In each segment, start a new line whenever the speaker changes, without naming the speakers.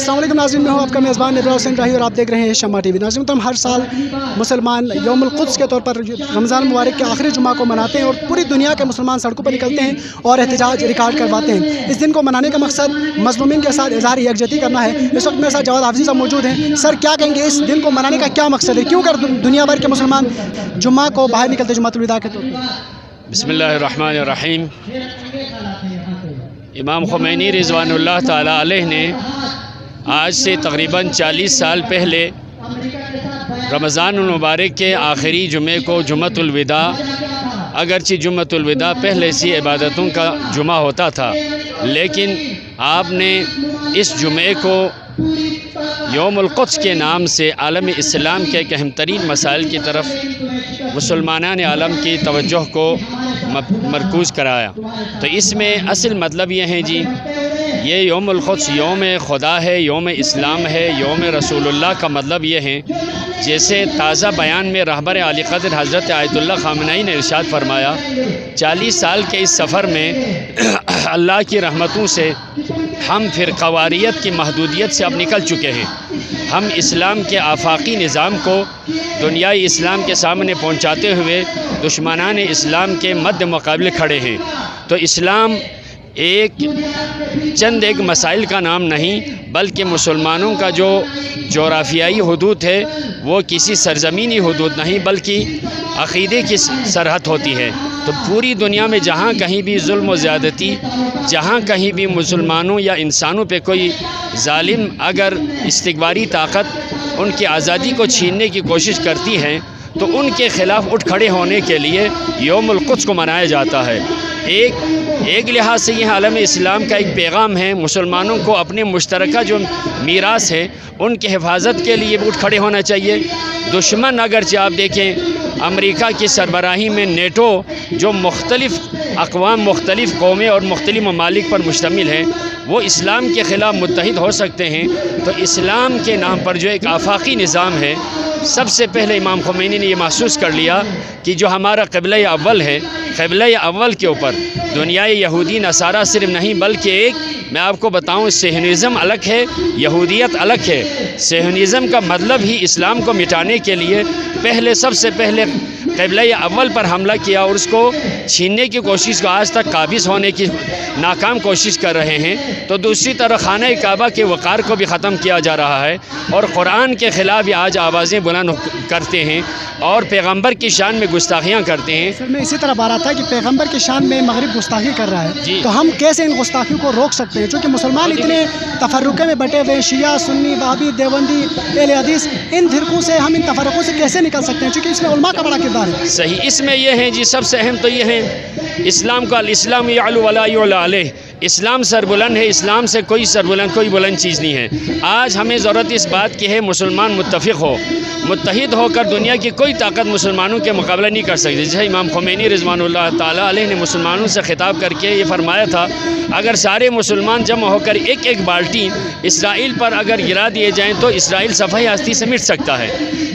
السلام علیکم ناظرین، میں ہوں آپ کا میزبان ابراہیم حسین راہی اور آپ دیکھ رہے ہیں شمع ٹی وی۔ ناظرین محترم، ہر سال مسلمان یوم القدس کے طور پر رمضان مبارک کے آخری جمعہ کو مناتے ہیں اور پوری دنیا کے مسلمان سڑکوں پر نکلتے ہیں اور احتجاج ریکارڈ کرواتے ہیں۔ اس دن کو منانے کا مقصد مظلومین کے ساتھ اظہار یکجہتی کرنا ہے۔ اس وقت میرے ساتھ جواد حافظی صاحب موجود ہیں۔ سر، کیا کہیں گے اس دن کو منانے کا کیا مقصد ہے؟ کیوں کر دنیا بھر کے مسلمان جمعہ کو باہر نکلتے جمعۃ الوداع کے طور پر؟
بسم اللہ الرحمن الرحیم۔ امام خمینی رضوان اللہ تعالیٰ علیہ نے آج سے تقریباً 40 سال پہلے رمضان المبارک کے آخری جمعے کو جمعۃ الوداع، اگرچہ جمعۃ الوداع پہلے سی عبادتوں کا جمعہ ہوتا تھا، لیکن آپ نے اس جمعے کو یوم القدس کے نام سے عالم اسلام کے ایک اہم ترین مسائل کی طرف مسلمانان عالم کی توجہ کو مرکوز کرایا۔ تو اس میں اصل مطلب یہ ہے جی، یہ یوم القدس یوم خدا ہے، یوم اسلام ہے، یوم رسول اللہ کا مطلب یہ ہے، جیسے تازہ بیان میں رہبر عالی قدر حضرت آیت اللہ خامنہئی نے ارشاد فرمایا، 40 سال کے اس سفر میں اللہ کی رحمتوں سے ہم فرقواریت کی محدودیت سے اب نکل چکے ہیں۔ ہم اسلام کے آفاقی نظام کو دنیای اسلام کے سامنے پہنچاتے ہوئے دشمنان اسلام کے مد مقابلے کھڑے ہیں۔ تو اسلام چند ایک مسائل کا نام نہیں، بلکہ مسلمانوں کا جو جغرافیائی حدود ہے وہ کسی سرزمینی حدود نہیں، بلکہ عقیدے کی سرحد ہوتی ہے۔ تو پوری دنیا میں جہاں کہیں بھی ظلم و زیادتی، جہاں کہیں بھی مسلمانوں یا انسانوں پہ کوئی ظالم اگر استکباری طاقت ان کی آزادی کو چھیننے کی کوشش کرتی ہے، تو ان کے خلاف اٹھ کھڑے ہونے کے لیے یوم القدس کو منایا جاتا ہے۔ ایک لحاظ سے یہ عالم اسلام کا ایک پیغام ہے، مسلمانوں کو اپنے مشترکہ جو میراث ہے ان کی حفاظت کے لیے اٹھ کھڑے ہونا چاہیے۔ دشمن اگرچہ آپ دیکھیں امریکہ کی سربراہی میں نیٹو جو مختلف اقوام، مختلف قومیں اور مختلف ممالک پر مشتمل ہیں، وہ اسلام کے خلاف متحد ہو سکتے ہیں۔ تو اسلام کے نام پر جو ایک آفاقی نظام ہے، سب سے پہلے امام خمینی نے یہ محسوس کر لیا کہ جو ہمارا قبلہ اول ہے، قبلہ اول کے اوپر دنیای یہودی نصارہ صرف نہیں، بلکہ ایک میں آپ کو بتاؤں، صہیونزم الگ ہے، یہودیت الگ ہے۔ صہیونزم کا مطلب ہی اسلام کو مٹانے کے لیے سب سے پہلے قبلہ اول پر حملہ کیا اور اس کو چھیننے کی کوشش کو آج تک قابض ہونے کی ناکام کوشش کر رہے ہیں۔ تو دوسری طرف خانہ کعبہ کے وقار کو بھی ختم کیا جا رہا ہے اور قرآن کے خلاف بھی آج آوازیں بلند کرتے ہیں اور پیغمبر کی شان میں گستاخیاں کرتے ہیں۔
سر، میں اسی طرح آ رہا تھا کہ پیغمبر کی شان میں مغرب گستاخی کر رہا ہے،
جی،
تو ہم کیسے ان گستاخیوں کو روک سکتے ہیں؟ چونکہ مسلمان اتنے تفرقے میں بٹے ہوئے ہیں، شیعہ، سنی، وہابی، دیوبندی، اہل حدیث، ان فرقوں سے ہم ان تفرقوں سے کیسے نکل سکتے ہیں؟ چونکہ اس میں علماء کا بڑا کردار ہے۔
صحیح، اس میں یہ ہے جی، سب سے اہم تو یہ ہے اسلام کا الاسلام یعلو ولا یعلی علیہ، اسلام سربلند ہے، اسلام سے کوئی بلند چیز نہیں ہے۔ آج ہمیں ضرورت اس بات کی ہے مسلمان متحد ہو کر دنیا کی کوئی طاقت مسلمانوں کے مقابلہ نہیں کر سکتی۔ جیسے امام خمینی رضوان اللہ تعالیٰ علیہ نے مسلمانوں سے خطاب کر کے یہ فرمایا تھا، اگر سارے مسلمان جمع ہو کر ایک بالٹی اسرائیل پر اگر گرا دیے جائیں تو اسرائیل صفحہ ہستی سے مٹ سکتا ہے۔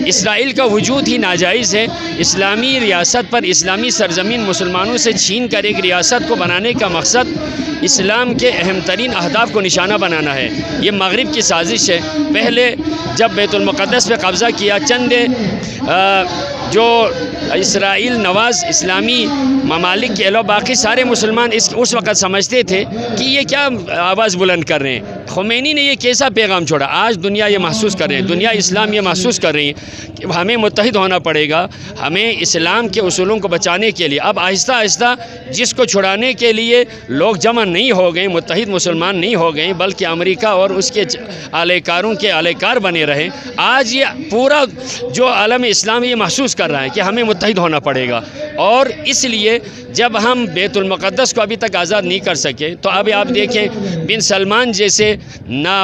اسرائیل کا وجود ہی ناجائز ہے۔ اسلامی ریاست پر، اسلامی سرزمین مسلمانوں سے چھین کر ایک ریاست کو بنانے کا مقصد اسلام کے اہم ترین اہداف کو نشانہ بنانا ہے۔ یہ مغرب کی سازش ہے۔ پہلے جب بیت المقدس پہ قبضہ کیا، چند جو اسرائیل نواز اسلامی ممالک کے علاوہ باقی سارے مسلمان اس وقت سمجھتے تھے کہ یہ کیا آواز بلند کر رہے ہیں۔ خمینی نے یہ کیسا پیغام چھوڑا؟ آج دنیا یہ محسوس کر رہے ہیں، دنیا اسلام یہ محسوس کر رہی ہے کہ ہمیں متحد ہونا پڑے گا، ہمیں اسلام کے اصولوں کو بچانے کے لیے۔ اب آہستہ آہستہ جس کو چھڑانے کے لیے لوگ جمع نہیں ہو گئے، متحد مسلمان نہیں ہو گئے، بلکہ امریکہ اور اس کے اعلی کاروں کے اعلی کار بنے رہے۔ آج یہ پورا جو عالم اسلام یہ محسوس کر رہا ہے کہ ہمیں متحد ہونا پڑے گا، اور اس لیے جب ہم بیت المقدس کو ابھی تک آزاد نہیں کر سکے، تو اب آپ دیکھیں بن سلمان جیسے نا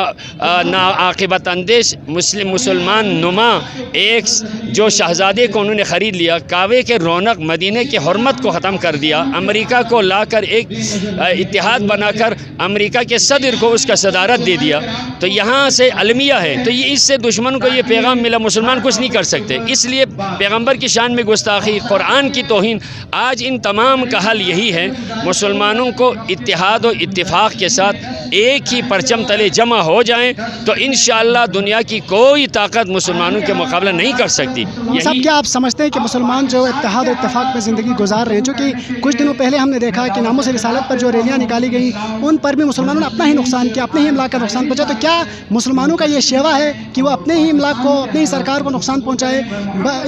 عاقبت اندیش مسلمان نما ایک جو شہزادے کو انہوں نے خرید لیا، کعبے کے رونق، مدینے کے حرمت کو ختم کر دیا، امریکہ کو لا کر ایک اتحاد بنا کر امریکہ کے صدر کو اس کا صدارت دے دیا۔ تو یہاں سے المیہ ہے، تو یہ اس سے دشمن کو یہ پیغام ملا، مسلمان کچھ نہیں کر سکتے۔ اس لیے پیغمبر کی شان میں گستاخی، قرآن کی توہین، آج ان تمام کا حل یہی ہے، مسلمانوں کو اتحاد و اتفاق کے ساتھ ایک ہی پرچم علم تلے جمع ہو جائیں تو انشاءاللہ دنیا کی کوئی طاقت مسلمانوں کے مقابلہ نہیں کر سکتی.
صاحب کیا آپ سمجھتے ہیں کہ مسلمان جو اتحاد و اتفاق میں زندگی گزار رہے ہیں؟ چونکہ کچھ دنوں پہلے ہم نے دیکھا کہ ناموس رسالت پر جو ریلیاں نکالی گئیں ان پر بھی مسلمانوں نے اپنا ہی نقصان کیا، اپنے ہی املاک کا نقصان پہنچا. تو کیا مسلمانوں کا یہ شیوا ہے کہ وہ اپنے ہی املاک کو، اپنی ہی سرکار کو نقصان پہنچائے؟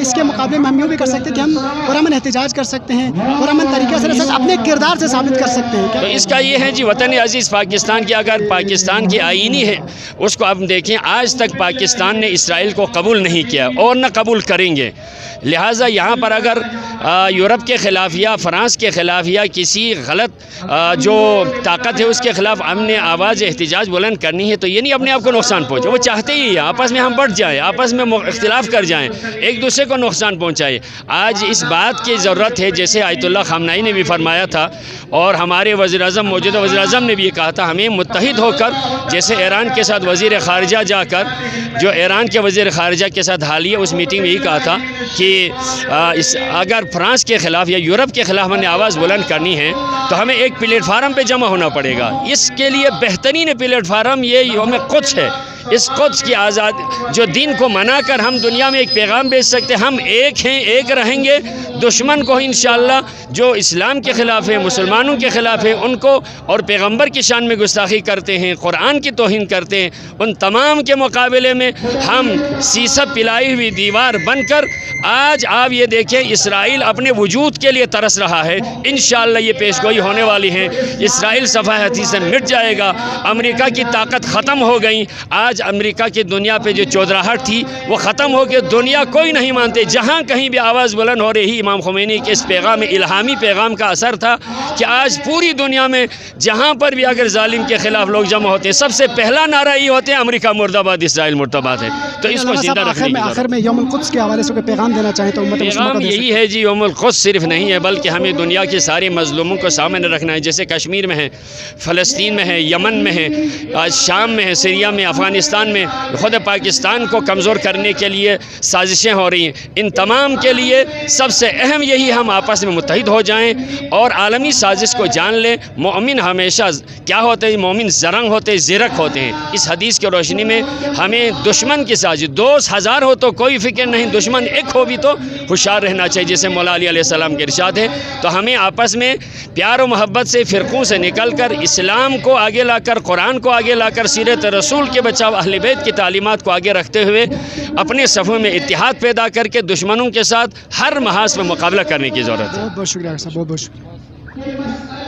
اس کے مقابلے میں ہم یوں بھی کر سکتے ہیں کہ ہم پرامن احتجاج کر سکتے ہیں، پرامن طریقے سے سچ اپنے کردار سے ثابت کر سکتے ہیں.
تو اس کا یہ ہے جی وطن عزیز پاکستان کی، اگر پاکستان کی آئینی ہے اس کو اب دیکھیں، آج تک پاکستان نے اسرائیل کو قبول نہیں کیا اور نہ قبول کریں گے. لہٰذا یہاں پر اگر یورپ کے خلاف یا فرانس کے خلاف یا کسی غلط جو طاقت ہے اس کے خلاف ہم نے آواز احتجاج بلند کرنی ہے تو یہ نہیں اپنے آپ کو نقصان پہنچے. وہ چاہتے ہی ہیں آپس میں ہم بڑھ جائیں، آپس میں اختلاف کر جائیں، ایک دوسرے کو نقصان پہنچائے. آج اس بات کی ضرورت ہے، جیسے آیت اللہ خامنائی نے بھی فرمایا تھا اور ہمارے وزیر اعظم، موجودہ وزیر اعظم نے بھی یہ کہا تھا، ہمیں متحد ہو کر، جیسے ایران کے ساتھ وزیر خارجہ جا کر، جو ایران کے وزیر خارجہ کے ساتھ حالیہ اس میٹنگ میں یہی کہا تھا کہ اگر فرانس کے خلاف یا یورپ کے خلاف ہم نے آواز بلند کرنی ہے تو ہمیں ایک پلیٹ فارم پہ جمع ہونا پڑے گا. اس کے لیے بہترین پلیٹ فارم یہ یوم قدس ہے. اس قدس کی آزاد جو دین کو منا کر ہم دنیا میں ایک پیغام بھیج سکتے ہیں. ہم ایک ہیں، ایک رہیں گے. دشمن کو انشاءاللہ جو اسلام کے خلاف ہے، مسلمانوں کے خلاف ہے، ان کو اور پیغمبر کی شان میں گستاخی کرتے ہیں، قرآن کی توہین کرتے ہیں، ان تمام کے مقابلے میں ہم سیسہ پلائی ہوئی دیوار بن کر، آج آپ یہ دیکھیں اسرائیل اپنے وجود کے لیے ترس رہا ہے. انشاءاللہ یہ پیش گوئی ہونے والی ہے. اسرائیل صفحہ ہستی سے مٹ جائے گا. امریکہ کی طاقت ختم ہو گئی. آج امریکہ کی دنیا پہ جو چودراہٹ تھی وہ ختم ہو کے دنیا کوئی نہیں مانتے. جہاں کہیں بھی آواز بلند ہو رہی، امام خمینی کے اس پیغام الہامی پیغام کا اثر تھا کہ آج پوری دنیا میں جہاں پر بھی اگر ظالم کے خلاف لوگ جمع ہوتے ہیں سب سے پہلا نعرہ یہ ہوتے ہیں امریکہ مرد آباد، اسرائیل مرد آباد ہے. تو اس کو زندہ رکھنے کی
آخر میں یوم القدس کے حوالے سے کوئی پیغام دینا چاہیں تو امت مسلمہ کو دے سکتے ہیں.
یہی ہے جی، یوم القدس صرف نہیں ہے بلکہ ہمیں دنیا کے سارے مظلوموں کو سامنے رکھنا ہے. جیسے کشمیر میں ہے، فلسطین میں ہے، یمن میں ہے، شام میں ہے، سیریا میں، افغانستان میں، خود پاکستان کو کمزور کرنے کے لیے سازشیں ہو رہی ہیں. ان تمام کے لیے سب سے اہم یہی ہم آپس میں متحد ہو جائیں اور عالمی سازش کو جان لیں. مومن ہمیشہ کیا ہوتے ہیں؟ مومن زرنگ ہوتے ہیں، زیرک ہوتے ہیں. اس حدیث کی روشنی میں ہمیں دشمن کی سازش، دوست ہزار ہو تو کوئی فکر نہیں، دشمن ایک ہو بھی تو ہوشیار رہنا چاہیے، جیسے مولا علی علیہ السلام کے ارشاد ہے. تو ہمیں آپس میں پیار و محبت سے، فرقوں سے نکل کر، اسلام کو آگے لا کر، قرآن کو آگے لا کر، سیرت رسول کے بچاؤ، اہل بیت کی تعلیمات کو آگے رکھتے ہوئے اپنے صفوں میں اتحاد پیدا کر کے دشمنوں کے ساتھ ہر محاذ میں مقابلہ کرنے کی ضرورت ہے.
بہت بہت شکریہ صاحب، بہت بہت شکریہ.